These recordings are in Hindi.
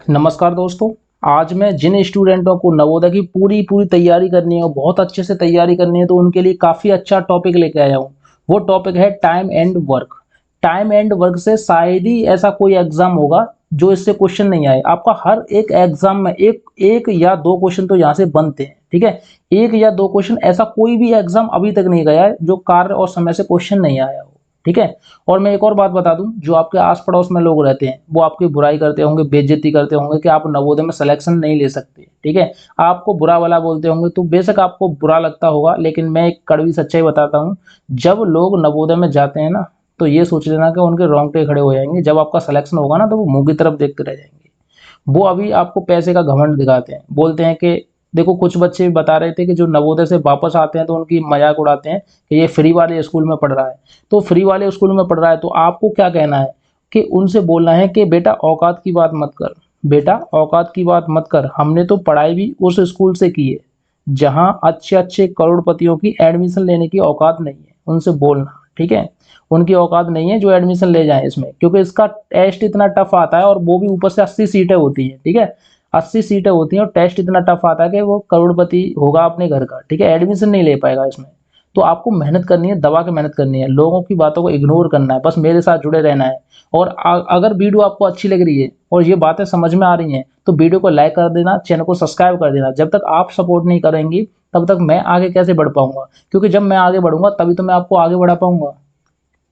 नमस्कार दोस्तों। आज मैं जिन स्टूडेंटों को नवोदय की पूरी पूरी तैयारी करनी है और बहुत अच्छे से तैयारी करनी है तो उनके लिए काफ़ी अच्छा टॉपिक लेके आया हूँ। वो टॉपिक है time and work. Time and work से शायद ही ऐसा कोई एग्जाम होगा जो इससे क्वेश्चन नहीं आए। आपका हर एक एग्जाम में एक एक या दो क्वेश्चन तो यहाँ से बनते हैं, ठीक है। एक या दो क्वेश्चन, ऐसा कोई भी एग्जाम अभी तक नहीं गया है जो कार्य और समय से क्वेश्चन नहीं आया हो, ठीक है। और मैं एक और बात बता दूं, जो आपके आस पड़ोस में लोग रहते हैं वो आपकी बुराई करते होंगे, बेइज्जती करते होंगे कि आप नवोदय में सिलेक्शन नहीं ले सकते, ठीक है। आपको बुरा भला बोलते होंगे तो बेशक आपको बुरा लगता होगा, लेकिन मैं एक कड़वी सच्चाई बताता हूँ। जब लोग नवोदय में जाते हैं ना, तो ये सोच लेना कि उनके रोंगटे खड़े हो जाएंगे। जब आपका सिलेक्शन होगा ना तो वो मुंह की तरफ देखते रह जाएंगे। वो अभी आपको पैसे का घमंड दिखाते हैं, बोलते हैं कि देखो, कुछ बच्चे बता रहे थे कि जो नवोदय से वापस आते हैं तो उनकी मजाक उड़ाते हैं कि ये फ्री वाले स्कूल में पढ़ रहा है। तो फ्री वाले स्कूल में पढ़ रहा है तो आपको क्या कहना है कि उनसे बोलना है कि बेटा औकात की बात मत कर, बेटा औकात की बात मत कर। हमने तो पढ़ाई भी उस स्कूल से की है जहां अच्छे अच्छे करोड़पतियों की एडमिशन लेने की औकात नहीं है। उनसे बोलना, ठीक है। उनकी औकात नहीं है जो एडमिशन ले जाए इसमें, क्योंकि इसका टेस्ट इतना टफ आता है और वो भी ऊपर से 80 सीटें होती हैं, ठीक है। 80 सीटें होती हैं और टेस्ट इतना टफ आता है कि वो करोड़पति होगा अपने घर का, ठीक है, एडमिशन नहीं ले पाएगा इसमें। तो आपको मेहनत करनी है, दबा के मेहनत करनी है, लोगों की बातों को इग्नोर करना है, बस मेरे साथ जुड़े रहना है। और अगर वीडियो आपको अच्छी लग रही है और ये बातें समझ में आ रही हैं तो वीडियो को लाइक कर देना, चैनल को सब्सक्राइब कर देना। जब तक आप सपोर्ट नहीं करेंगी तब तक मैं आगे कैसे बढ़ पाऊंगा, क्योंकि जब मैं आगे बढ़ूंगा तभी तो मैं आपको आगे बढ़ा पाऊंगा,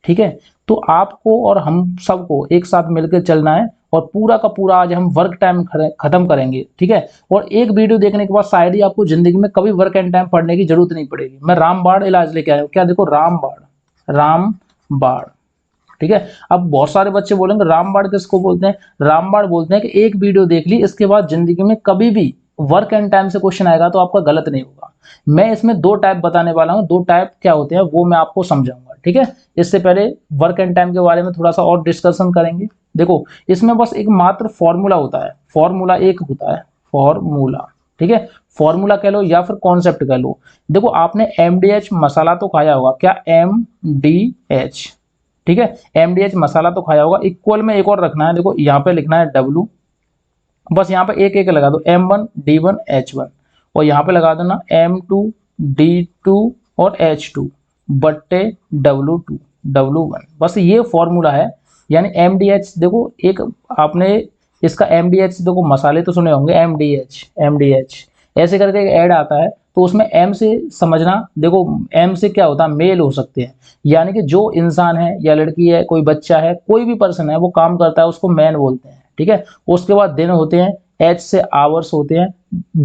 ठीक है। तो आपको और हम सबको एक साथ मिलकर चलना है और पूरा का पूरा आज हम वर्क टाइम खत्म करेंगे, ठीक है। और एक वीडियो देखने के बाद शायद ही आपको जिंदगी में कभी वर्क एंड टाइम पढ़ने की जरूरत नहीं पड़ेगी। मैं रामबाण इलाज लेके आया हूँ। क्या देखो, रामबाण, रामबाण, ठीक है। अब बहुत सारे बच्चे बोलेंगे रामबाण किसको बोलते हैं। रामबाण बोलते हैं कि एक वीडियो देख ली, इसके बाद जिंदगी में कभी भी वर्क एंड टाइम से क्वेश्चन आएगा तो आपका गलत नहीं होगा। मैं इसमें दो टाइप बताने वाला हूँ, दो टाइप क्या होते हैं वो मैं आपको समझाऊंगा, ठीक है। इससे पहले वर्क एंड टाइम के बारे में थोड़ा सा और डिस्कशन करेंगे। देखो, इसमें बस एक मात्र फॉर्मूला होता है, फॉर्मूला एक होता है, फॉर्मूला, ठीक है। फॉर्मूला कह लो या फिर कॉन्सेप्ट कह लो। देखो, आपने एमडीएच मसाला तो खाया होगा, क्या एमडीएच, ठीक है। एमडीएच मसाला तो खाया होगा। इक्वल में एक और रखना है, देखो यहाँ पे लिखना है डब्लू, बस यहाँ पे एक एक लगा दो, M1 D1 H1, और यहाँ पे लगा देना M2 D2 और H2 बट्टे W2 W1। बस ये फॉर्मूला है। यानी MDH, देखो एक आपने इसका MDH, देखो मसाले तो सुने होंगे, MDH ऐसे करके एक ऐड आता है तो उसमें M से समझना। देखो, M से क्या होता है, मेल हो सकते हैं, यानी कि जो इंसान है या लड़की है, कोई बच्चा है, कोई भी पर्सन है वो काम करता है उसको मैन बोलते हैं, ठीक है। उसके बाद दिन होते हैं, H से आवर्स होते हैं,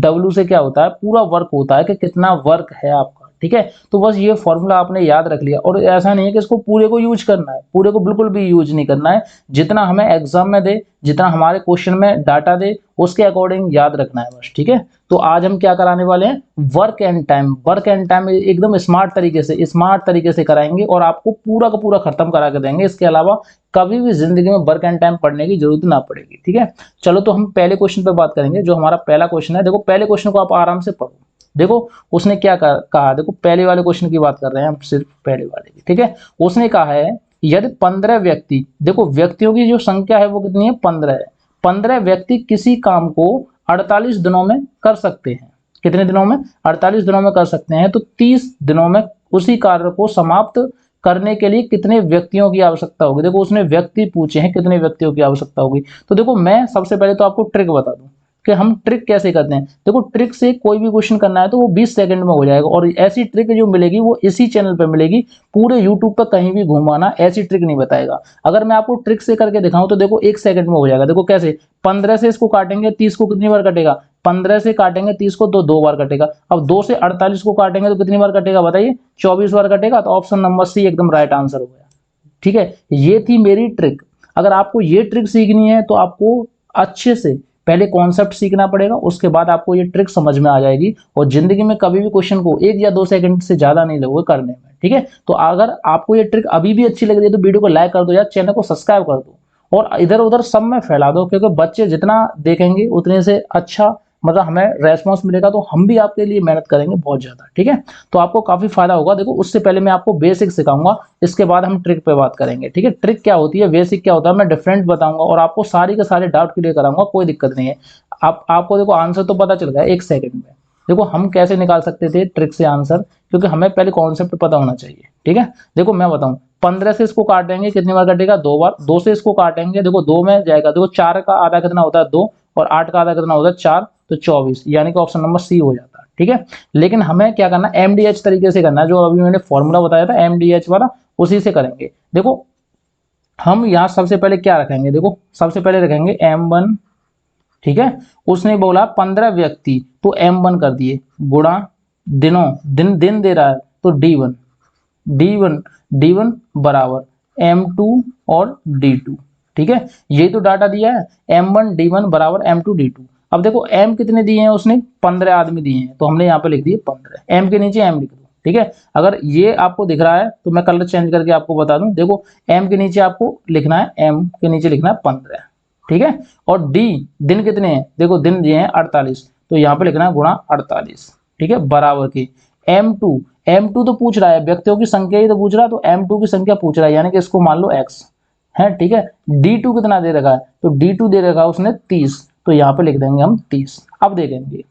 W से क्या होता है, पूरा वर्क होता है कि कितना वर्क है आपका, ठीक है। तो बस ये फॉर्मूला आपने याद रख लिया। और ऐसा नहीं है कि इसको पूरे को यूज करना है, पूरे को बिल्कुल भी यूज नहीं करना है। जितना हमें एग्जाम में दे, जितना हमारे क्वेश्चन में डाटा दे, उसके अकॉर्डिंग याद रखना है बस, ठीक है। तो आज हम क्या कराने वाले हैं, work and time. Work and time एकदम स्मार्ट तरीके से कराएंगे और आपको पूरा का पूरा खत्म करा के देंगे। इसके अलावा कभी भी जिंदगी में वर्क एंड टाइम पढ़ने की जरूरत ना पड़ेगी, ठीक है। चलो, तो हम पहले क्वेश्चन पे बात करेंगे। जो हमारा पहला क्वेश्चन है, देखो पहले क्वेश्चन को आप आराम से पढ़ो। देखो उसने क्या कहा, देखो पहले वाले क्वेश्चन की बात कर रहे हैं हम, सिर्फ पहले वाले की, ठीक है। उसने कहा है यदि 15 व्यक्ति, देखो व्यक्तियों की जो संख्या है वो कितनी है, 15 है। 15 व्यक्ति किसी काम को 48 दिनों में कर सकते हैं। कितने दिनों में, 48 दिनों में कर सकते हैं। तो 30 दिनों में उसी कार्य को समाप्त करने के लिए कितने व्यक्तियों की आवश्यकता होगी। देखो उसने व्यक्ति पूछे हैं, कितने व्यक्तियों की आवश्यकता होगी। तो देखो मैं सबसे पहले तो आपको ट्रिक बता दूं कि हम ट्रिक कैसे करते हैं। देखो, ट्रिक से कोई भी क्वेश्चन करना है तो वो 20 सेकंड में हो जाएगा, और ऐसी ट्रिक जो मिलेगी वो इसी चैनल पे मिलेगी। पूरे यूट्यूब पर कहीं भी घुमाना ऐसी ट्रिक नहीं बताएगा। अगर मैं आपको ट्रिक से करके दिखाऊं तो देखो 1 सेकंड में हो जाएगा। देखो कैसे, 15 से इसको काटेंगे, 30 को कितनी बार कटेगा, 15 से काटेंगे 30 को तो 2 बार कटेगा। अब 2 से 48 को काटेंगे तो कितनी बार कटेगा बताइए, 24 बार कटेगा। तो ऑप्शन नंबर सी एकदम राइट आंसर हो गया, ठीक है। ये थी मेरी ट्रिक। अगर आपको ये ट्रिक सीखनी है तो आपको अच्छे से पहले कॉन्सेप्ट सीखना पड़ेगा, उसके बाद आपको ये ट्रिक समझ में आ जाएगी और जिंदगी में कभी भी क्वेश्चन को 1 या 2 सेकंड से ज्यादा नहीं लगोगे करने में, ठीक है। तो अगर आपको ये ट्रिक अभी भी अच्छी लग रही है तो वीडियो को लाइक कर दो या चैनल को सब्सक्राइब कर दो और इधर उधर सब में फैला दो, क्योंकि बच्चे जितना देखेंगे उतने से अच्छा मतलब हमें रेस्पॉन्स मिलेगा तो हम भी आपके लिए मेहनत करेंगे बहुत ज़्यादा, ठीक है। तो आपको काफ़ी फायदा होगा। देखो उससे पहले मैं आपको बेसिक सिखाऊंगा, इसके बाद हम ट्रिक पे बात करेंगे, ठीक है। ट्रिक क्या होती है, बेसिक क्या होता है, मैं डिफरेंट बताऊंगा और आपको सारी के सारे डाउट क्लियर कराऊंगा, कोई दिक्कत नहीं है। आपको देखो आंसर तो पता चल गया 1 सेकंड में। देखो हम कैसे निकाल सकते थे ट्रिक से आंसर, क्योंकि हमें पहले कॉन्सेप्ट पता होना चाहिए, ठीक है। देखो मैं बताऊं, 15 से इसको काटेंगे कितनी बार कटेगा, 2 बार। 2 से इसको काटेंगे, देखो 2 में जाएगा, देखो 4 का आधा कितना होता है 2, और 8 का आधा कितना होता है 4, तो 24, यानी कि ऑप्शन नंबर सी हो जाता है, ठीक है। लेकिन हमें क्या करना है, एमडीएच तरीके से करना है, जो अभी मैंने फॉर्मूला बताया था एमडीएच वाला, उसी से करेंगे। देखो हम यहाँ सबसे पहले क्या रखेंगे, देखो सबसे पहले रखेंगे M1, ठीक है। उसने बोला 15 व्यक्ति, तो M1 कर दिए, गुणा दिनों, दिन दिन दे रहा है तो D1, D1 D1 बराबर M2 और D2, ठीक है। ये तो डाटा दिया है, M1 D1 बराबर M2 D2। अब देखो M कितने दिए हैं उसने, 15 आदमी दिए हैं, तो हमने यहाँ पे लिख दिए 15, M के नीचे M लिख दो, ठीक है। अगर ये आपको दिख रहा है तो मैं कलर चेंज करके आपको बता दूं, देखो M के नीचे आपको लिखना है, M के नीचे लिखना है 15, ठीक है। और D, दिन कितने हैं, देखो दिन दिए हैं 48, तो यहाँ पे लिखना है गुणा 48, ठीक है, बराबर की M2, M2 तो पूछ रहा है, व्यक्तियों की संख्या ही तो पूछ रहा है, तो M2 की संख्या पूछ रहा है, यानी कि इसको मान लो X है, ठीक है। D2 कितना दे रखा है, तो D2 दे रखा है उसने 30, तो यहाँ पे लिख देंगे हम 30। अब देखेंगे,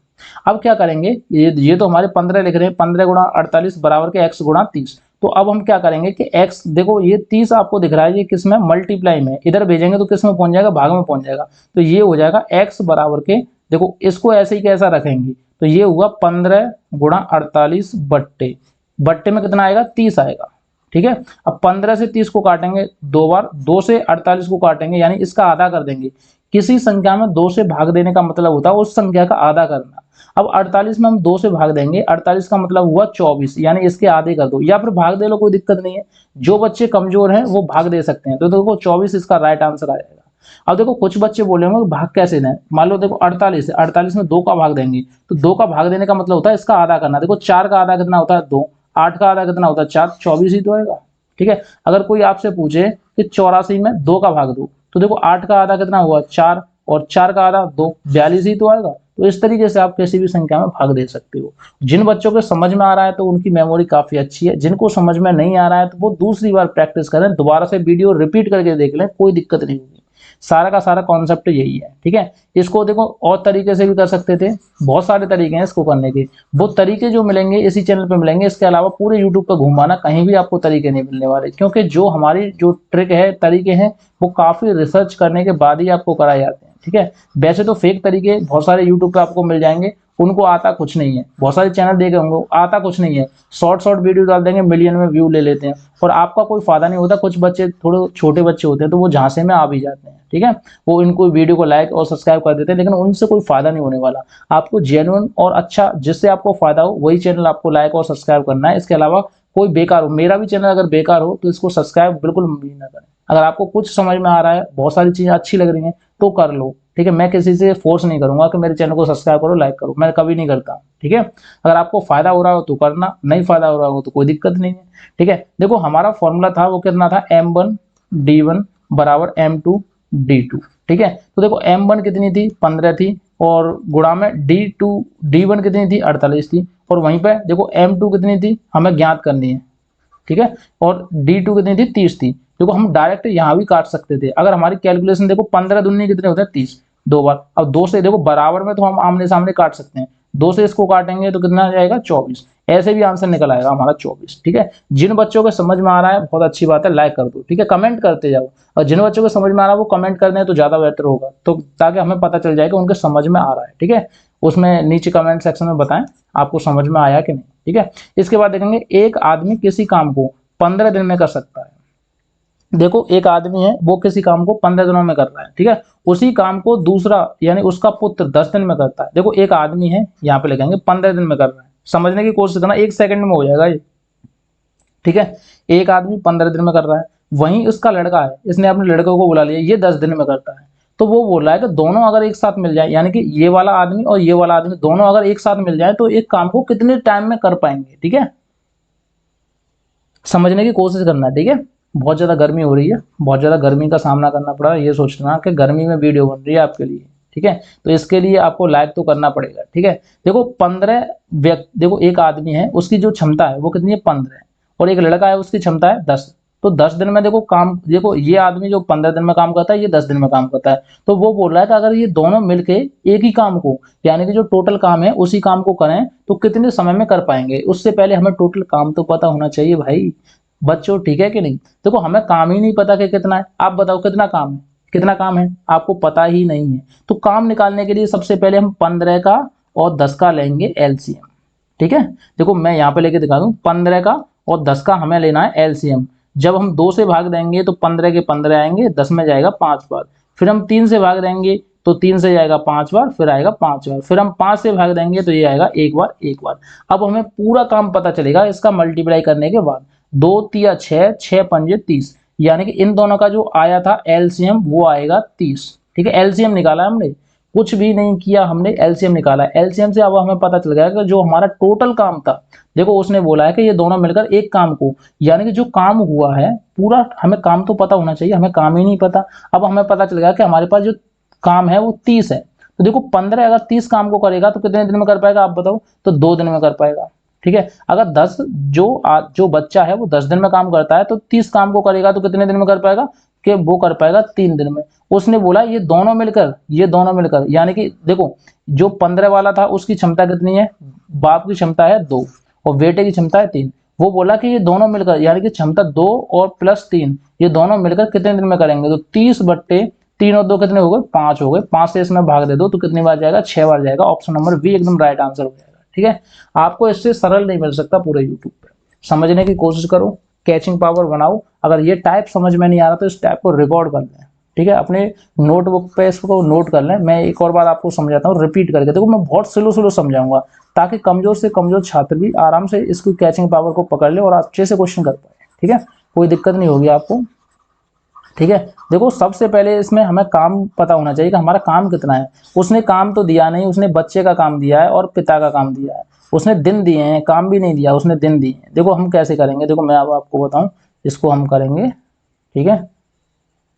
अब क्या करेंगे, ये तो हमारे 15 लिख रहे हैं, 15 गुणा 48 बराबर के X गुणा 30। तो अब हम क्या करेंगे कि X, देखो ये 30 आपको दिख रहा है, ये किस में, मल्टीप्लाई में, इधर भेजेंगे तो किस में पहुंच जाएगा, भाग में पहुंच जाएगा। तो ये हो जाएगा X बराबर के, देखो इसको ऐसे ही कैसा रखेंगे, तो ये हुआ 15 गुणा 48 बट्टे, बट्टे में कितना आएगा, 30 आएगा, ठीक है। अब 15 से 30 को काटेंगे 2 बार, 2 से 48 को काटेंगे, यानी इसका आधा कर देंगे। किसी संख्या में 2 से भाग देने का मतलब होता है उस संख्या का आधा करना। अब 48 में हम 2 से भाग देंगे, 48 का मतलब हुआ 24, यानी इसके आधे कर दो, या फिर भाग दे लो, कोई दिक्कत नहीं है। जो बच्चे कमजोर हैं वो भाग दे सकते हैं, तो देखो 24 इसका राइट आंसर आ जाएगा। अब देखो कुछ बच्चे बोले होंगे भाग कैसे दें, मान लो देखो 48 है, 48 में 2 का भाग देंगे, तो 2 का भाग देने का मतलब होता है इसका आधा करना। देखो 4 का आधा कितना होता है 2, 8 का आधा कितना होता है 4, 24 ही तो आएगा, ठीक है। अगर कोई आपसे पूछे कि 84 में 2 का भाग दो, तो देखो 8 का आधा कितना हुआ 4, और 4 का आधा 2, 42 ही तो आएगा। तो इस तरीके से आप किसी भी संख्या में भाग दे सकते हो। जिन बच्चों को समझ में आ रहा है तो उनकी मेमोरी काफी अच्छी है, जिनको समझ में नहीं आ रहा है तो वो दूसरी बार प्रैक्टिस करें, दोबारा से वीडियो रिपीट करके देख लें, कोई दिक्कत नहीं होगी। सारा का सारा कॉन्सेप्ट यही है, ठीक है। इसको देखो और तरीके से भी कर सकते थे, बहुत सारे तरीके हैं इसको करने के, वो तरीके जो मिलेंगे इसी चैनल पे मिलेंगे, इसके अलावा पूरे यूट्यूब पर घुमाना, कहीं भी आपको तरीके नहीं मिलने वाले, क्योंकि जो हमारी जो ट्रिक है, तरीके हैं, वो काफी रिसर्च करने के बाद ही आपको कराए जाते हैं, ठीक है। वैसे तो फेक तरीके बहुत सारे यूट्यूब पे आपको मिल जाएंगे, उनको आता कुछ नहीं है, बहुत सारे चैनल देखे होंगे, आता कुछ नहीं है, शॉर्ट शॉर्ट वीडियो डाल देंगे, मिलियन में व्यू ले लेते हैं, और आपका कोई फायदा नहीं होता। कुछ बच्चे थोड़े छोटे बच्चे होते हैं तो वो झांसे में आ भी जाते हैं, ठीक है, वो इनको वीडियो को लाइक और सब्सक्राइब कर देते हैं, लेकिन उनसे कोई फायदा नहीं होने वाला। आपको जेन्युइन और अच्छा जिससे आपको फायदा हो वही चैनल आपको लाइक और सब्सक्राइब करना है। इसके अलावा कोई बेकार हो, मेरा भी चैनल अगर बेकार हो तो इसको सब्सक्राइब बिल्कुल भी ना करें। अगर आपको कुछ समझ में आ रहा है, बहुत सारी चीजें अच्छी लग रही हैं तो कर लो, ठीक है। मैं किसी से फोर्स नहीं करूंगा कि मेरे चैनल को सब्सक्राइब करो, लाइक करो, मैं कभी नहीं करता, ठीक है। अगर आपको फायदा हो रहा हो तो करना, नहीं फायदा हो रहा हो तो कोई दिक्कत नहीं है, ठीक है। देखो हमारा फॉर्मूला था वो कितना था, M1 D1 बराबर M2 D2, ठीक है। तो देखो M1 कितनी थी, 15 थी, और गुणा में D1 कितनी थी, 48 थी, और वहीं पे देखो M2 कितनी थी हमें ज्ञात करनी है, ठीक है, और D2 कितनी थी, 30 थी। देखो हम डायरेक्ट यहाँ भी काट सकते थे, अगर हमारी कैलकुलेशन देखो 15 दूनी कितने होते हैं 30, 2 बार। अब 2 से देखो बराबर में तो हम आमने सामने काट सकते हैं, 2 से इसको काटेंगे तो कितना आ जाएगा 24, ऐसे भी आंसर निकल आएगा हमारा 24, ठीक है। जिन बच्चों को समझ में आ रहा है बहुत अच्छी बात है, लाइक कर दो, ठीक है, कमेंट करते जाओ, और जिन बच्चों को समझ में आ रहा है वो कमेंट कर दें तो ज्यादा बेहतर होगा, तो ताकि हमें पता चल जाए कि उनके समझ में आ रहा है, ठीक है। उसमें नीचे कमेंट सेक्शन में बताएं आपको समझ में आया कि नहीं, ठीक है। इसके बाद देखेंगे एक आदमी किसी काम को 15 दिन में कर सकता है। देखो एक आदमी है वो किसी काम को 15 दिनों में कर रहा है, ठीक है। उसी काम को दूसरा यानी उसका पुत्र 10 दिन में करता है। देखो एक आदमी है, यहाँ पे लिखेंगे 15 दिन में कर रहा है, समझने की कोशिश करना, 1 सेकंड में हो जाएगा ये, ठीक है। एक आदमी 15 दिन में कर रहा है, वहीं उसका लड़का है, इसने अपने लड़के को बुला लिया, ये 10 दिन में करता है। तो वो बोल रहा है कि दोनों अगर एक साथ मिल जाए, यानी कि ये वाला आदमी और ये वाला आदमी दोनों अगर एक साथ मिल जाए तो एक काम को कितने टाइम में कर पाएंगे, ठीक है। समझने की कोशिश करना है, ठीक है। बहुत ज़्यादा गर्मी हो रही है, बहुत ज़्यादा गर्मी का सामना करना पड़ा, ये सोचना कि गर्मी में वीडियो बन रही है आपके लिए। ठीक है, तो इसके लिए आपको लाइक तो करना पड़ेगा। ठीक है, देखो 15 व्यक्ति, देखो एक आदमी है उसकी जो क्षमता है वो कितनी है 15 है, और एक लड़का है उसकी क्षमता है 10। तो 10 दिन में देखो काम, देखो ये आदमी जो 15 दिन में काम करता है, ये 10 दिन में काम करता है। तो वो बोल रहा है कि अगर ये दोनों मिलके एक ही काम को, यानी कि जो टोटल काम है उसी काम को करें तो कितने समय में कर पाएंगे। उससे पहले हमें टोटल काम तो पता होना चाहिए भाई बच्चों, ठीक है कि नहीं। देखो हमें काम ही नहीं पता कि कितना है, आप बताओ कितना काम है, कितना काम है आपको पता ही नहीं है। तो काम निकालने के लिए सबसे पहले हम 15 का और 10 का लेंगे एलसीएम। ठीक है, देखो मैं यहाँ पे लेके दिखा दूं, 15 का और 10 का हमें लेना है एलसीएम। जब हम 2 से भाग देंगे तो 15 के 15 आएंगे, 10 में जाएगा 5 बार। फिर हम 3 से भाग देंगे तो 3 से जाएगा 5 बार, फिर आएगा 5 बार। फिर हम 5 से भाग देंगे तो ये आएगा एक बार, एक बार। अब हमें पूरा काम पता चलेगा इसका मल्टीप्लाई करने के बाद। 2 तिया 6, 6 पंजे 30, यानी कि इन दोनों का जो आया था एलसीएम वो आएगा 30। ठीक है, एलसीएम निकाला हमने, कुछ भी नहीं किया, हमने एलसीएम निकाला। एलसीएम से अब हमें पता चल गया कि जो हमारा टोटल काम था, देखो उसने बोला है कि ये दोनों मिलकर एक काम को, यानी कि जो काम हुआ है पूरा, हमें काम तो पता होना चाहिए, हमें काम ही नहीं पता। अब हमें पता चल गया कि हमारे पास जो काम है वो 30 है। तो देखो 15 अगर 30 काम को करेगा तो कितने दिन में कर पाएगा आप बताओ, तो 2 दिन में कर पाएगा। ठीक है, अगर 10 जो बच्चा है वो 10 दिन में काम करता है तो 30 काम को करेगा तो कितने दिन में कर पाएगा, कि वो कर पाएगा 3 दिन में। उसने बोला ये दोनों मिलकर, ये दोनों मिलकर, यानी कि देखो जो 15 वाला था उसकी क्षमता कितनी है, बाप की क्षमता है 2 और बेटे की क्षमता है 3। वो बोला कि ये दोनों मिलकर, यानी कि क्षमता 2 और प्लस 3, ये दोनों मिलकर कितने दिन में करेंगे, तो 30 बट्टे 3 और 2 कितने हो गए, 5 हो गए। 5 से इसमें भाग दे दो तो कितनी बार जाएगा, 6 बार जाएगा। ऑप्शन नंबर बी एकदम राइट आंसर हो जाएगा। ठीक है, आपको इससे सरल नहीं मिल सकता पूरे यूट्यूब पे, समझने की कोशिश करो, कैचिंग पावर बनाओ। अगर ये टाइप समझ में नहीं आ रहा तो इस टाइप को रिकॉर्ड कर लें। ठीक है, अपने नोटबुक पे इसको नोट कर लें। मैं एक और बार आपको समझाता हूँ रिपीट करके, देखो मैं बहुत स्लो स्लो समझाऊंगा ताकि कमजोर से कमजोर छात्र भी आराम से इसकी कैचिंग पावर को पकड़ ले और अच्छे से क्वेश्चन कर पाए। ठीक है, कोई दिक्कत नहीं होगी आपको। ठीक है, देखो सबसे पहले इसमें हमें काम पता होना चाहिए कि हमारा काम कितना है। उसने काम तो दिया नहीं, उसने बच्चे का काम दिया है और पिता का काम दिया है। उसने दिन दिए हैं, काम भी नहीं दिया, उसने दिन दिए हैं। देखो हम कैसे करेंगे, देखो मैं अब आपको बताऊं, इसको हम करेंगे। ठीक है,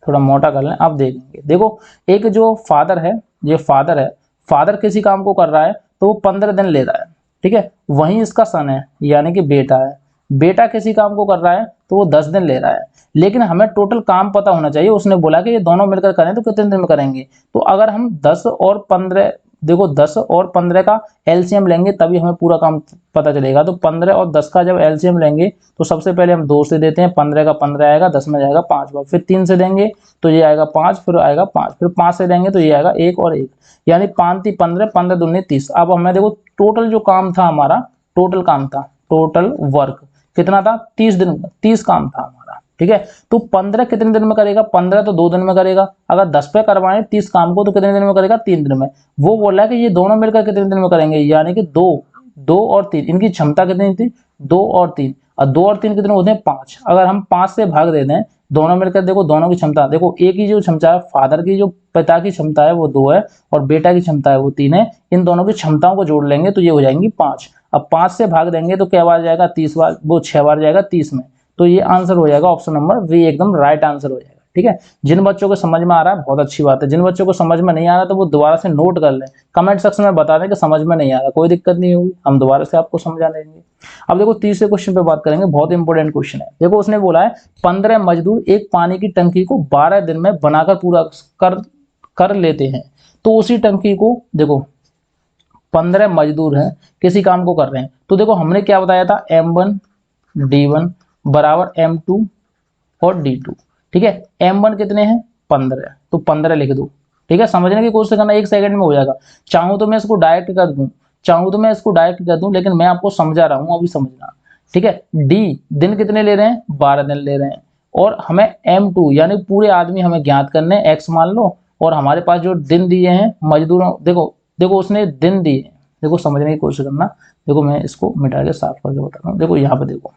थोड़ा मोटा कर लें, अब देखेंगे। देखो एक जो फादर है, ये फादर है, फादर किसी काम को कर रहा है तो वो 15 दिन ले रहा है। ठीक है, वहीं इसका सन है यानी कि बेटा है, बेटा किसी काम को कर रहा है तो वो 10 दिन ले रहा है। लेकिन हमें टोटल काम पता होना चाहिए। उसने बोला कि ये दोनों मिलकर करें तो कितने दिन में करेंगे। तो अगर हम 10 और 15, देखो 10 और 15 का एलसीएम लेंगे तभी हमें पूरा काम पता चलेगा। तो 15 और 10 का जब एलसीएम लेंगे तो सबसे पहले हम 2 से देते हैं, 15 का 15 आएगा, 10 में जाएगा 5 बार। फिर 3 से देंगे तो ये आएगा 5, फिर आएगा 5, फिर 5 से देंगे तो ये आएगा 1 और 1, यानी 5 3 15, 15 दूनी 30। अब हमें देखो टोटल जो काम था हमारा, टोटल काम था, टोटल वर्क कितना था, 30 दिन, 30 काम था हमारा। ठीक है, तो 15 कितने दिन में करेगा, 15 तो 2 दिन में करेगा। अगर 10 पे करवाएं 30 काम को तो कितने दिन में करेगा, 3 दिन में। वो बोल रहा है कि ये दोनों मिलकर कितने दिन में करेंगे, यानी कि 2 और 3, इनकी क्षमता कितनी थी, 2 और 3, और 2 और 3 कितने होते हैं 5। अगर हम 5 से भाग दे दें दोनों मिलकर, देखो दोनों की क्षमता, देखो एक ही जो क्षमता है फादर की, जो पिता की क्षमता है वो 2 है और बेटा की क्षमता है वो 3 है। इन दोनों की क्षमताओं को जोड़ लेंगे तो ये हो जाएंगी 5। अब 5 से भाग देंगे तो क्या बार जाएगा, 30 बार, वो 6 बार जाएगा 30 में। तो ये आंसर हो जाएगा ऑप्शन नंबर बी एकदम राइट आंसर हो जाएगा। ठीक है, जिन बच्चों को समझ में आ रहा है बहुत अच्छी बात है, जिन बच्चों को समझ में नहीं आ रहा तो वो दोबारा से नोट कर लें, कमेंट सेक्शन में बता दें कि समझ में नहीं आ रहा, कोई दिक्कत नहीं होगी, हम दोबारा से आपको समझा देंगे। अब देखो तीसरे क्वेश्चन पे बात करेंगे, बहुत इंपॉर्टेंट क्वेश्चन है। देखो उसने बोला है 15 मजदूर एक पानी की टंकी को 12 दिन में बनाकर पूरा कर लेते हैं। तो उसी टंकी को देखो 15 मजदूर हैं किसी काम को कर रहे हैं। तो देखो हमने क्या बताया था, M1 D1 बराबर M2 और D2। ठीक है, M1 कितने हैं 15, तो 15 लिख दो। ठीक है, समझने की कोशिश करना, 1 सेकंड में हो जाएगा। चाहूं तो मैं इसको डायरेक्ट कर दूं, चाहूं तो मैं इसको डायरेक्ट कर दूं, लेकिन मैं आपको समझा रहा हूं, अभी समझना। ठीक है, डी दिन कितने ले रहे हैं, 12 दिन ले रहे हैं। और हमें M2 यानी पूरे आदमी हमें ज्ञात करने, एक्स मान लो, और हमारे पास जो दिन दिए हैं मजदूरों, देखो देखो उसने दिन दिए, देखो समझने की कोशिश करना। देखो मैं इसको मिटा के साफ करके बता रहा हूँ, देखो यहाँ पे देखो।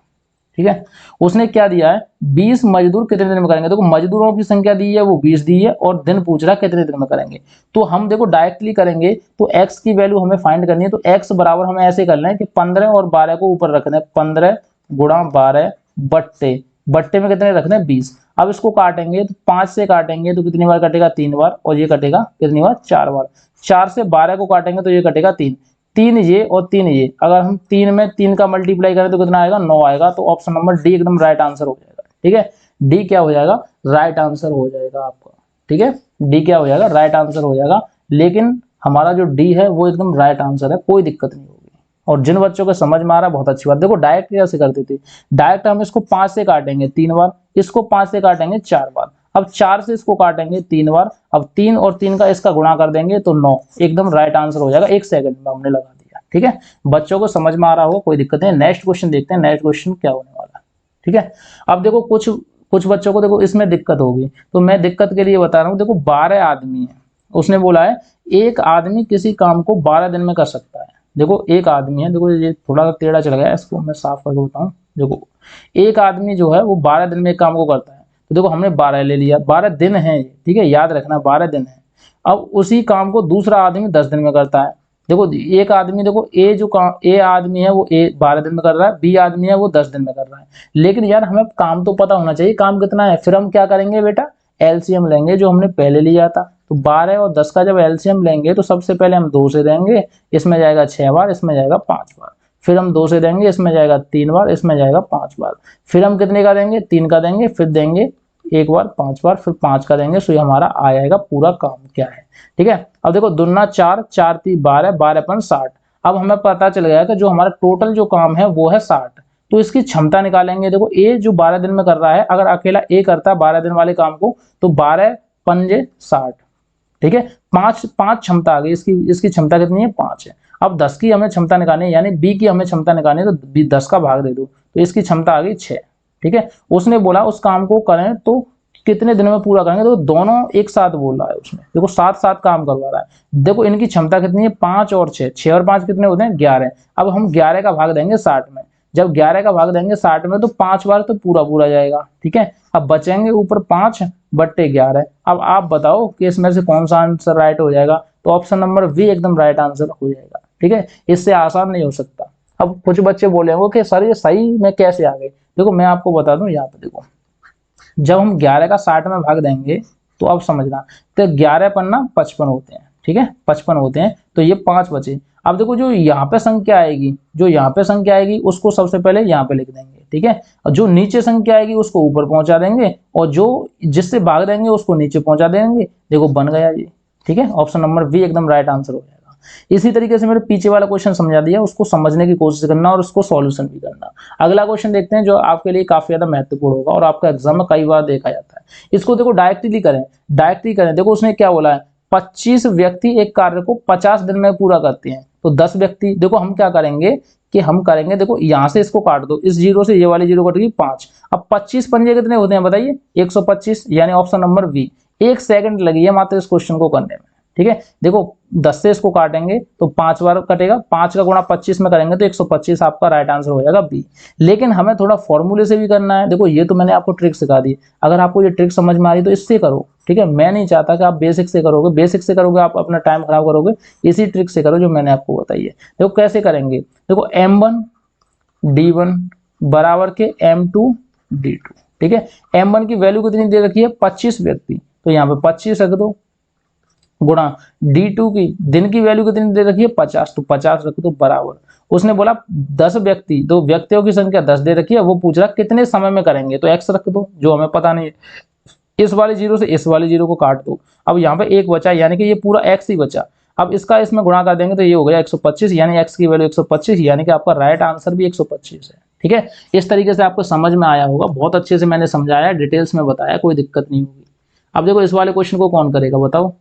ठीक है, उसने क्या दिया है, 20 मजदूर कितने दिन में करेंगे। देखो मजदूरों की संख्या दी है वो 20 दी है और दिन पूछ रहा है कितने दिन में करेंगे। तो हम देखो डायरेक्टली करेंगे तो x की वैल्यू हमें फाइंड करनी है। तो x बराबर हमें ऐसे करना है कि 15 और 12 को ऊपर रखना है, 15 गुणा 12 बट्टे बट्टे में कितने रखने हैं 20। अब इसको काटेंगे तो 5 से काटेंगे तो कितनी बार कटेगा 3 बार, और ये कटेगा कितनी बार 4 बार। 4 से 12 को काटेंगे तो ये कटेगा 3, 3 ये और 3 ये। अगर हम 3 में 3 का मल्टीप्लाई करें तो कितना आएगा 9 आएगा। तो ऑप्शन नंबर डी एकदम राइट आंसर हो जाएगा। ठीक है, डी क्या हो जाएगा राइट आंसर हो जाएगा आपका। ठीक है, डी क्या हो जाएगा राइट आंसर हो जाएगा। लेकिन हमारा जो डी है वो एकदम राइट आंसर है, कोई दिक्कत नहीं होगी। और जिन बच्चों को समझ में आ रहा है बहुत अच्छी बात। देखो डायरेक्ट कैसे करते थे, डायरेक्ट हम इसको 5 से काटेंगे 3 बार, इसको 5 से काटेंगे 4 बार। अब 4 से इसको काटेंगे 3 बार, अब 3 और 3 का इसका गुणा कर देंगे तो 9, एकदम राइट आंसर हो जाएगा। 1 सेकंड में हमने लगा दिया। ठीक है, बच्चों को समझ में आ रहा होगा, कोई दिक्कत नहीं। नेक्स्ट क्वेश्चन देखते हैं, नेक्स्ट क्वेश्चन क्या होने वाला है। ठीक है, अब देखो कुछ बच्चों को देखो इसमें दिक्कत होगी, तो मैं दिक्कत के लिए बता रहा हूँ। देखो 12 आदमी है, उसने बोला है एक आदमी किसी काम को 12 दिन में कर सकता है। देखो एक आदमी है, देखो ये थोड़ा सा टेढ़ा चल गया है, इसको मैं साफ करके बताऊं। देखो एक आदमी जो है वो 12 दिन में एक काम को करता है। तो देखो हमने 12 ले लिया, 12 दिन है, ठीक है याद रखना 12 दिन है। अब उसी काम को दूसरा आदमी 10 दिन में करता है। देखो एक आदमी, देखो ए जो काम ए आदमी है वो ए 12 दिन में कर रहा है, बी आदमी है वो 10 दिन में कर रहा है। लेकिन यार हमें काम तो पता होना चाहिए काम कितना है। फिर हम क्या करेंगे बेटा, एलसीएम लेंगे जो हमने पहले लिया था। तो 12 और 10 का जब एलसीएम लेंगे तो सबसे पहले हम 2 से देंगे, इसमें जाएगा 6 बार, इसमें जाएगा 5 बार। फिर हम 2 से देंगे, इसमें जाएगा 3 बार, इसमें जाएगा 5 बार। फिर हम कितने का देंगे 3 का देंगे, फिर देंगे 1 बार 5 बार, फिर 5 का देंगे। सो ये हमारा आ जाएगा पूरा काम क्या है। ठीक है, अब देखो दुना 4, 4 3 12, 12 अपन 60। अब हमें पता चल गया कि जो हमारा टोटल जो काम है वो है 60। तो इसकी क्षमता निकालेंगे। देखो ए जो 12 दिन में कर रहा है, अगर अकेला ए करता है 12 दिन वाले काम को तो 12 पंजे 60। ठीक है, 5 क्षमता आ गई इसकी क्षमता कितनी है 5 है। अब 10 की हमें क्षमता निकालनी है, यानी बी की हमें क्षमता निकालनी है, तो 10 का भाग दे दो तो इसकी क्षमता आ गई 6। ठीक है, उसने बोला उस काम को करें तो कितने दिनों में पूरा करेंगे। तो दोनों एक साथ बोल रहा है उसमें, देखो साथ साथ काम करवा रहा है। देखो इनकी क्षमता कितनी है 5 और 6, 6 और 5 कितने होते हैं 11। अब हम 11 का भाग देंगे 60 में, जब 11 का भाग देंगे 60 में तो 5 बार तो पूरा जाएगा। ठीक है, अब बचेंगे ऊपर 5 बट्टे 11। अब आप बताओ कि इसमें से कौन सा आंसर राइट हो जाएगा। तो ऑप्शन नंबर बी एकदम राइट आंसर हो जाएगा। ठीक है, इससे आसान नहीं हो सकता। अब कुछ बच्चे बोलेंगे कि सर ये सही में कैसे आ गए। देखो मैं आपको बता दूं, यहाँ पे देखो जब हम 11 का 60 में भाग देंगे तो अब समझना, तो 11 पन्ना 55 होते हैं। ठीक है, 55 होते हैं, तो ये 5 बचे। अब देखो जो यहाँ पे संख्या आएगी, जो यहाँ पे संख्या आएगी उसको सबसे पहले यहाँ पे लिख देंगे। ठीक है, और जो नीचे संख्या आएगी उसको ऊपर पहुंचा देंगे, और जो जिससे भाग देंगे उसको नीचे पहुंचा देंगे। देखो बन गया ये। ठीक है, ऑप्शन नंबर बी एकदम राइट आंसर हो जाएगा। इसी तरीके से मेरे पीछे वाला क्वेश्चन समझा दिया, उसको समझने की कोशिश करना और उसको सॉल्यूशन भी करना। अगला क्वेश्चन देखते हैं जो आपके लिए काफी ज्यादा महत्वपूर्ण होगा और आपका एग्जाम में कई बार देखा जाता है। इसको देखो डायरेक्टली करें। देखो उसने क्या बोला है, 25 व्यक्ति एक कार्य को 50 दिन में पूरा करते हैं। तो 10 व्यक्ति, देखो हम क्या करेंगे कि हम करेंगे, देखो यहां से इसको काट दो, इस जीरो से ये वाली जीरो कटेगी 5। अब 25 पंजे कितने होते हैं बताइए 125, यानी ऑप्शन नंबर बी। 1 सेकंड लगी है मात्र इस क्वेश्चन को करने में। ठीक है, देखो 10 से इसको काटेंगे तो 5 बार कटेगा, 5 का गुणा 25 में करेंगे तो 125 आपका राइट आंसर हो जाएगा बी। लेकिन हमें थोड़ा फॉर्मूले से भी करना है। देखो ये तो मैंने आपको ट्रिक सिखा दी, अगर आपको ये ट्रिक समझ में आ रही तो इससे करो। ठीक है, मैं नहीं चाहता कि आप बेसिक से करोगे, बेसिक से करोगे आप अपना टाइम खराब करोगे। इसी ट्रिक से करो जो मैंने आपको बताई है। देखो कैसे करेंगे, देखो m1 d1 बराबर के m2 d2। ठीक है, m1 की वैल्यू कितनी दे रखी है 25 व्यक्ति, तो यहाँ पे 25 रख दो, गुणा D2 की दिन की वैल्यू कितनी दे रखी है 50, तो 50 रख दो बराबर। उसने बोला 10 व्यक्ति, दो व्यक्तियों की संख्या 10 दे रखी है, वो पूछ रहा कितने समय में करेंगे, तो x रख दो जो हमें पता नहीं है। इस वाले जीरो से इस वाले जीरो को काट दो, अब यहाँ पे 1 बचा, यानी कि ये पूरा x ही बचा। अब इसका इसमें गुणा कर देंगे तो ये हो गया 125, यानी x की वैल्यू 125, यानी कि आपका राइट आंसर भी 125 है। ठीक है, इस तरीके से आपको समझ में आया होगा, बहुत अच्छे से मैंने समझाया, डिटेल्स में बताया, कोई दिक्कत नहीं होगी। अब देखो इस वाले क्वेश्चन को कौन करेगा बताओ।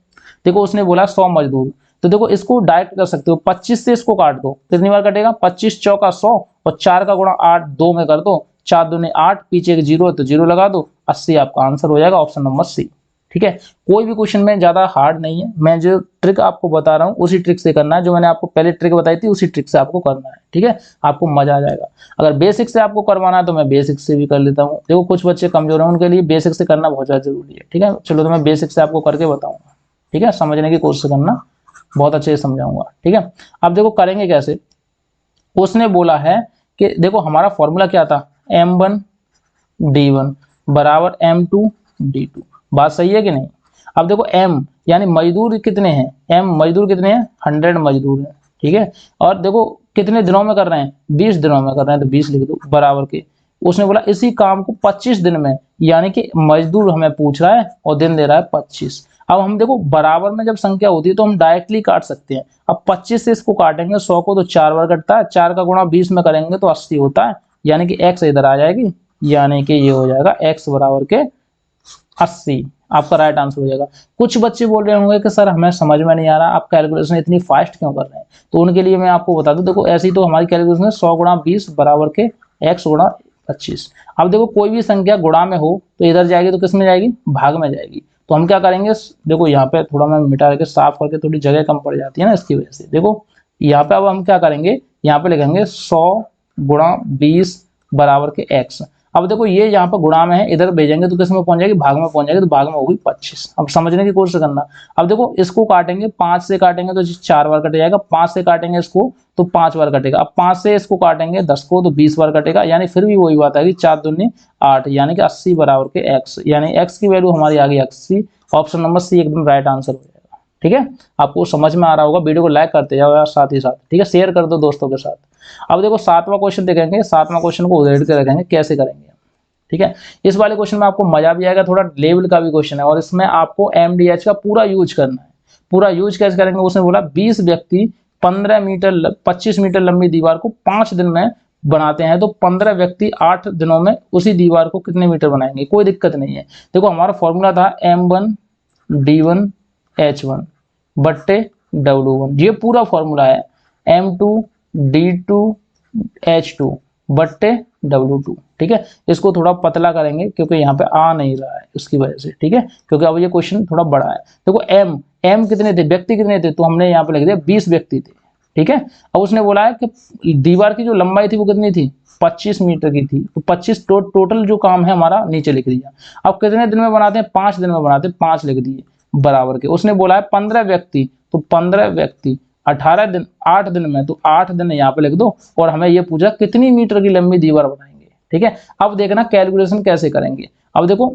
देखो उसने बोला 100 मजदूर, तो देखो इसको डायरेक्ट कर सकते हो, 25 से इसको काट दो, कितनी बार कटेगा 25 चौका 100, और 4 का गुणा 8 2 में कर दो, 4 दूनी 8, पीछे एक जीरो है तो जीरो लगा दो, 80 आपका आंसर हो जाएगा, ऑप्शन नंबर सी। ठीक है, कोई भी क्वेश्चन में ज्यादा हार्ड नहीं है, मैं जो ट्रिक आपको बता रहा हूँ उसी ट्रिक से करना है, जो मैंने आपको पहले ट्रिक बताई थी उसी ट्रिक से आपको करना है। ठीक है, आपको मजा आ जाएगा। अगर बेसिक से आपको करवाना है तो मैं बेसिक से भी कर लेता हूँ। देखो कुछ बच्चे कमजोर हैं, उनके लिए बेसिक से करना बहुत ज्यादा जरूरी है। ठीक है, चलो तो मैं बेसिक से आपको करके बताऊंगा। ठीक है, समझने की कोशिश करना, बहुत अच्छे से समझाऊंगा। ठीक है, अब देखो करेंगे कैसे। उसने बोला है कि देखो हमारा फॉर्मूला क्या था, m1 D1 बराबर M2 D2। बात सही है कि नहीं? अब देखो M यानी मजदूर कितने हैं, M मजदूर कितने हैं, 100 मजदूर हैं, ठीक है। और देखो कितने दिनों में कर रहे हैं, 20 दिनों में कर रहे हैं, तो 20 लिख दो बराबर के। उसने बोला इसी काम को 25 दिन में, यानी कि मजदूर हमें पूछ रहा है और दिन दे रहा है 25। अब हम देखो बराबर में जब संख्या होती है तो हम डायरेक्टली काट सकते हैं। अब 25 से इसको काटेंगे 100 को तो 4 बार कटता है, 4 का गुणा 20 में करेंगे तो 80 होता है, यानी कि x इधर आ जाएगी, यानी कि ये हो जाएगा x बराबर के 80। आपका राइट आंसर हो जाएगा। कुछ बच्चे बोल रहे होंगे कि सर हमें समझ में नहीं आ रहा, आप कैलकुलेशन इतनी फास्ट क्यों कर रहे हैं, तो उनके लिए मैं आपको बता दूं, देखो ऐसी तो हमारी कैलकुलेशन है 100 गुणा 20 बराबर के x गुणा 25। अब देखो कोई भी संख्या गुणा में हो तो इधर जाएगी तो किस में जाएगी, भाग में जाएगी। तो हम क्या करेंगे, देखो यहाँ पे थोड़ा मैं मिटा के साफ करके, थोड़ी जगह कम पड़ जाती है ना इसकी वजह से। देखो यहाँ पे अब हम क्या करेंगे, यहाँ पे लिखेंगे 100 गुणा 20 बराबर के x। अब देखो ये यहाँ पर गुणा में है, इधर भेजेंगे तो किस में पहुंच जाएगी, भाग में पहुंच जाएगी, तो भाग में होगी 25। अब समझने की कोशिश करना। अब देखो इसको काटेंगे, 5 से काटेंगे तो 4 बार कट जाएगा, 5 से काटेंगे इसको तो 5 बार कटेगा। अब 5 से इसको काटेंगे 10 को तो 20 बार कटेगा, यानी फिर भी वही बात आएगी 4 दूनी 8, यानी कि 80 बराबर के x, यानी x की वैल्यू हमारी आ गई 80। ऑप्शन नंबर सी एकदम राइट आंसर हो जाएगा। ठीक है, आपको समझ में आ रहा होगा, वीडियो को लाइक करते जाओ यार साथ ही साथ, ठीक है, शेयर कर दो दोस्तों के साथ। अब देखो 7वां क्वेश्चन देखेंगे, 7वां क्वेश्चन को उधेड़ के रखेंगे कैसे करेंगे, ठीक है। इस वाले क्वेश्चन में आपको मजा भी आएगा, थोड़ा लेवल का भी क्वेश्चन है, और इसमें आपको MDH का पूरा यूज करना है। पूरा यूज कैसे करेंगे, उसने बोला 20 व्यक्ति 25 मीटर लंबी दीवार को 5 दिन में बनाते हैं, तो 15 व्यक्ति 8 दिनों में उसी दीवार को कितने मीटर बनाएंगे। कोई दिक्कत नहीं है। देखो हमारा फॉर्मूला था M1 D1 H1 बट्टे W1, ये पूरा फॉर्मूला है। M2 D2 H2 बट्टे W2, ठीक है। इसको थोड़ा पतला करेंगे क्योंकि यहाँ पे आ नहीं रहा है उसकी वजह से, ठीक है, क्योंकि अब ये क्वेश्चन थोड़ा बड़ा है। देखो M कितने थे, व्यक्ति कितने थे, तो हमने यहाँ पे लिख दिया 20 व्यक्ति थे, ठीक है। अब उसने बोला है कि दीवार की जो लंबाई थी वो कितनी थी, 25 मीटर की थी, तो 25 टोटल जो काम है हमारा नीचे लिख दिया। अब कितने दिन में बनाते हैं, 5 दिन में बनाते हैं, 5 लिख दिए बराबर के। उसने बोला है 15 व्यक्ति, तो 15 व्यक्ति 18 दिन 8 दिन में, तो 8 दिन यहाँ पे लिख दो। और हमें ये पूछा कितनी मीटर की लंबी दीवार बनाएंगे, ठीक है। अब देखना कैलकुलेशन कैसे करेंगे। अब देखो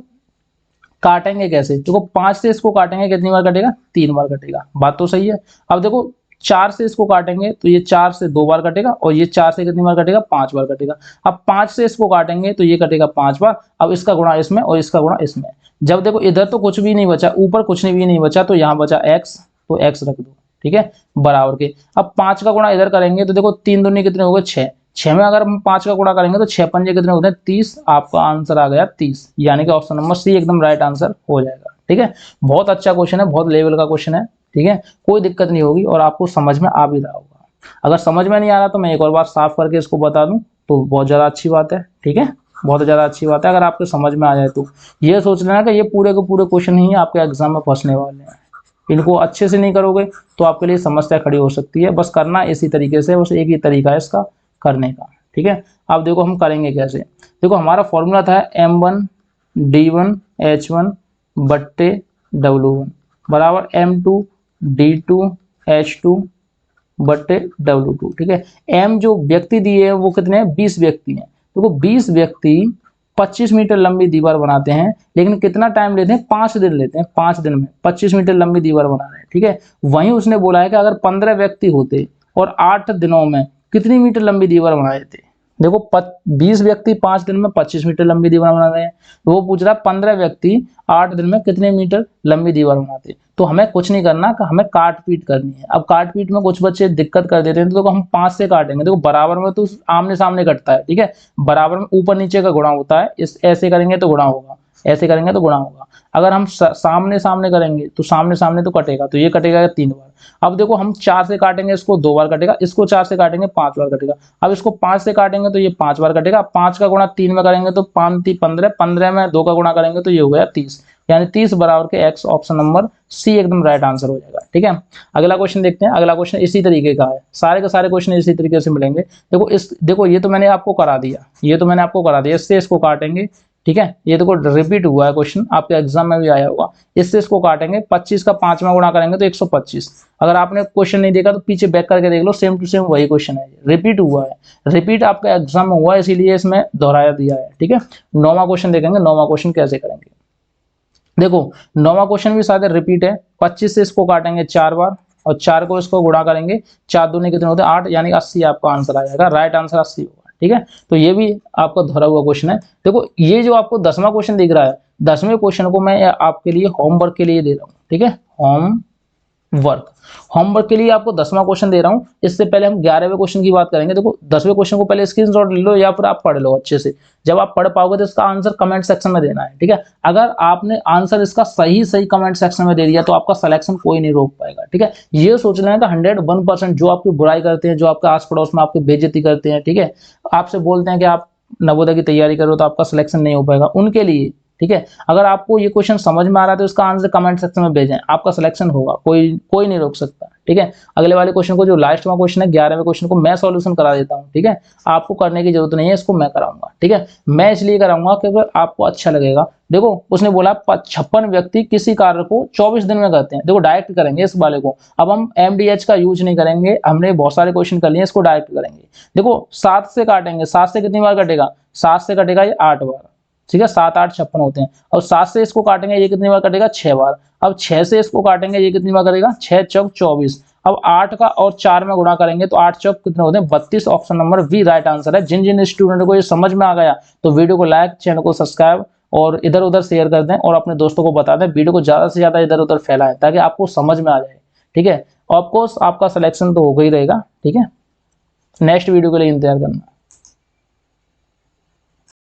काटेंगे कैसे, देखो 5 से इसको काटेंगे कितनी बार कटेगा, 3 बार कटेगा, बात तो सही है। अब देखो 4 से इसको काटेंगे तो ये 4 से 2 बार कटेगा, और ये 4 से कितनी बार कटेगा, 5 बार कटेगा। अब 5 से इसको काटेंगे तो ये कटेगा 5 बार। अब इसका गुणा इसमें और इसका गुणा इसमें। जब देखो इधर तो कुछ भी नहीं बचा, ऊपर कुछ भी नहीं बचा, तो यहाँ बचा x, तो x रख दो, ठीक है, बराबर के। अब 5 का गुणा इधर करेंगे तो देखो 3 दूनी कितने हो गए, 6। 6 में अगर हम 5 का गुणा करेंगे तो 6 पंजे कितने होते हैं, 30। आपका आंसर आ गया 30, यानी कि ऑप्शन नंबर सी एकदम राइट आंसर हो जाएगा, ठीक है। बहुत अच्छा क्वेश्चन है, बहुत लेवल का क्वेश्चन है, ठीक है, कोई दिक्कत नहीं होगी और आपको समझ में आ भी रहा होगा। अगर समझ में नहीं आ रहा तो मैं एक और बार साफ करके इसको बता दूं तो बहुत ज़्यादा अच्छी बात है, ठीक है, बहुत ज़्यादा अच्छी बात है। अगर आपको समझ में आ जाए तो ये सोच लेना कि ये पूरे के पूरे क्वेश्चन ही आपके एग्जाम में फंसने वाले हैं। इनको अच्छे से नहीं करोगे तो आपके लिए समस्या खड़ी हो सकती है। बस करना इसी तरीके से, बस एक ही तरीका है इसका करने का, ठीक है। अब देखो हम करेंगे कैसे। देखो हमारा फॉर्मूला था M1 D1 H1 बट्टे W1 बराबर M2 D2 H2 बट्टे W2, ठीक है। M जो व्यक्ति दिए हैं वो कितने हैं, 20 व्यक्ति हैं। देखो 20 व्यक्ति 25 मीटर लंबी दीवार बनाते हैं, लेकिन कितना टाइम लेते हैं, 5 दिन लेते हैं। 5 दिन में 25 मीटर लंबी दीवार बना रहे हैं, ठीक है। वहीं उसने बोला है कि अगर 15 व्यक्ति होते और 8 दिनों में कितनी मीटर लंबी दीवार बना देते। देखो 20 व्यक्ति 5 दिन में 25 मीटर लंबी दीवार बना रहे हैं, तो वो पूछ रहा है 15 व्यक्ति 8 दिन में कितने मीटर लंबी दीवार बनाते। तो हमें कुछ नहीं करना, हमें काट पीट करनी है। अब काट पीट में कुछ बच्चे दिक्कत कर देते हैं, तो देखो हम 5 से काटेंगे। देखो बराबर में तो आमने सामने कटता है, ठीक है, बराबर में ऊपर नीचे का गुणा होता है। इस ऐसे करेंगे तो गुणा होगा, ऐसे करेंगे तो गुणा होगा। अगर हम सामने सामने करेंगे तो सामने सामने तो कटेगा, तो ये कटेगा 3 बार। अब देखो हम 4 से काटेंगे, इसको 2 बार कटेगा, इसको 4 से काटेंगे 5 बार कटेगा। अब इसको 5 से काटेंगे तो ये 5 बार कटेगा। 5 का गुणा 3 में करेंगे तो 5 3 15, 15 में 2 का गुणा करेंगे तो ये हो गया 30, यानी 30 बराबर के x, ऑप्शन नंबर सी एकदम राइट आंसर हो जाएगा, ठीक है। अगला क्वेश्चन देखते हैं। अगला क्वेश्चन इसी तरीके का है, सारे के सारे क्वेश्चन इसी तरीके से मिलेंगे। देखो ये तो मैंने आपको करा दिया, ये तो मैंने आपको करा दिया। इससे इसको काटेंगे, ठीक है, ये देखो रिपीट हुआ है क्वेश्चन, आपके एग्जाम में भी आया होगा। इससे इसको काटेंगे, 25 का 5वां गुणा करेंगे तो 125। अगर आपने क्वेश्चन नहीं देखा तो पीछे बैक करके देख लो, सेम टू सेम वही क्वेश्चन है, रिपीट हुआ है। रिपीट आपका एग्जाम में हुआ है इसीलिए इसमें दोहराया दिया है। ठीक है, 9वां क्वेश्चन देखेंगे, 9वां क्वेश्चन कैसे करेंगे। देखो 9वां क्वेश्चन भी शायद रिपीट है। 25 से इसको काटेंगे 4 बार और 4 को इसको गुणा करेंगे, 4 दूनी कितने होते हैं 8, यानी 80 आपका आंसर आ जाएगा। राइट आंसर 80 होगा। ठीक है, तो ये भी आपका दोहरा हुआ क्वेश्चन है। देखो ये जो आपको 10वां क्वेश्चन दिख रहा है, 10वें क्वेश्चन को मैं आपके लिए होमवर्क के लिए दे रहा हूँ। ठीक है, होमवर्क के लिए आपको 10वां क्वेश्चन दे रहा हूं। इससे पहले हम 11वें क्वेश्चन की बात करेंगे। देखो 10वें क्वेश्चन को पहले स्क्रीनशॉट ले लो या फिर आप पढ़ लो अच्छे से। जब आप पढ़ पाओगे तो इसका आंसर कमेंट सेक्शन में देना है। ठीक है, अगर आपने आंसर इसका सही कमेंट सेक्शन में दे दिया तो आपका सिलेक्शन कोई नहीं रोक पाएगा। ठीक है, ये सोच लेना कि 101% जो आपकी बुराई करते हैं, जो आपके आस पड़ोस में आपकी बेइज्जती करते हैं, ठीक है, आपसे बोलते हैं कि आप नवोदय की तैयारी करो तो आपका सिलेक्शन नहीं हो पाएगा, उनके लिए। ठीक है, अगर आपको ये क्वेश्चन समझ में आ रहा है तो इसका आंसर कमेंट सेक्शन में भेजें, आपका सिलेक्शन होगा, कोई नहीं रोक सकता। ठीक है, अगले वाले क्वेश्चन को, जो लास्ट वाला क्वेश्चन है 11वें क्वेश्चन को, मैं सॉल्यूशन करा देता हूं। ठीक है, आपको करने की जरूरत नहीं है, इसको मैं कराऊंगा। ठीक है, मैं इसलिए कराऊंगा क्योंकि आपको अच्छा लगेगा। देखो उसने बोला 56 व्यक्ति किसी कार्य को 24 दिन में करते हैं। देखो डायरेक्ट करेंगे इस वाले को, अब हम MDH का यूज नहीं करेंगे, हमने बहुत सारे क्वेश्चन कर लिए, इसको डायरेक्ट करेंगे। देखो 7 से काटेंगे, 7 से कितनी बार कटेगा, 7 से कटेगा ये 8 बार। ठीक है, 7 8 56 होते हैं। और 7 से इसको काटेंगे, ये कितनी बार कटेगा 6 बार। अब 6 से इसको काटेंगे, ये कितनी बार करेगा 6 चौक 24। अब 8 का और 4 में गुणा करेंगे तो 8 चौक कितने होते हैं 32। Option number B right answer है। जिन जिन स्टूडेंट को ये समझ में आ गया तो वीडियो को लाइक, चैनल को सब्सक्राइब और इधर उधर शेयर कर दें और अपने दोस्तों को बता दें। वीडियो को ज्यादा से ज्यादा इधर उधर फैलाएं ताकि आपको समझ में आ जाए। ठीक है, ऑफकोर्स आपका सिलेक्शन तो होगा ही रहेगा। ठीक है, नेक्स्ट वीडियो के लिए इंतजार करना।